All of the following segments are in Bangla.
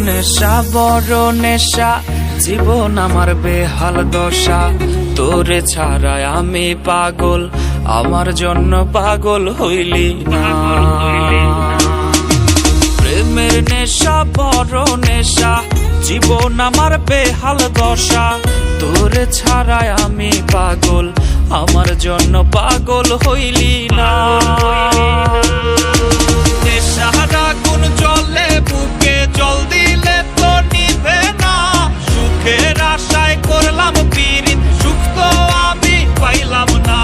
নেশা বড় নেশা, জীবন আমার বেহাল দশা। তোরে ছাড়ায় আমি পাগল, আমার জন্য পাগল হইলি না। প্রেমের নেশা বড় নেশা, জীবন আমার বেহাল দশা। তোরে ছাড়ায় আমি পাগল, আমার জন্য পাগল হইলি না। নেশার আগুন জ্বলে বুকে, জল দিলে তো নিভে না। সুখের আশায় করলাম পীড়িত, সুখ তো আমি পাইলাম না।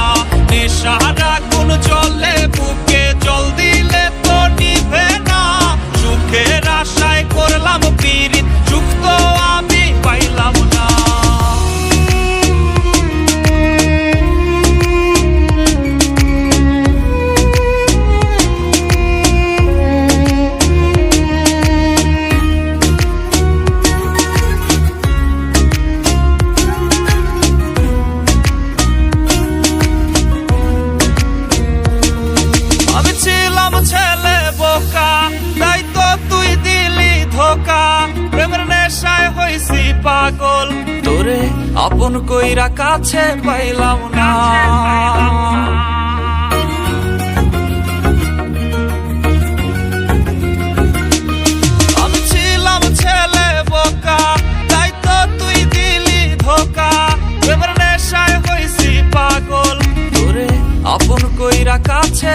নেশার আগুন জ্বলে বুকে, জল দিলে তো নিভে না। সুখের আশায় করলাম পীড়িত, সুখ তো আমি পাইলাম না। ছেলে বোকা, তাই তো তুই দিলি ধোকা। প্রেমের নেশায় হইছি পাগল, তোরে আপন কইরা কাছে পাইলাম না। আমি ছিলাম ছেলে বোকা, তাই তো তুই দিলি ধোকা। প্রেমের নেশায় হইছি পাগল, তোরে আপন কইরা কাছে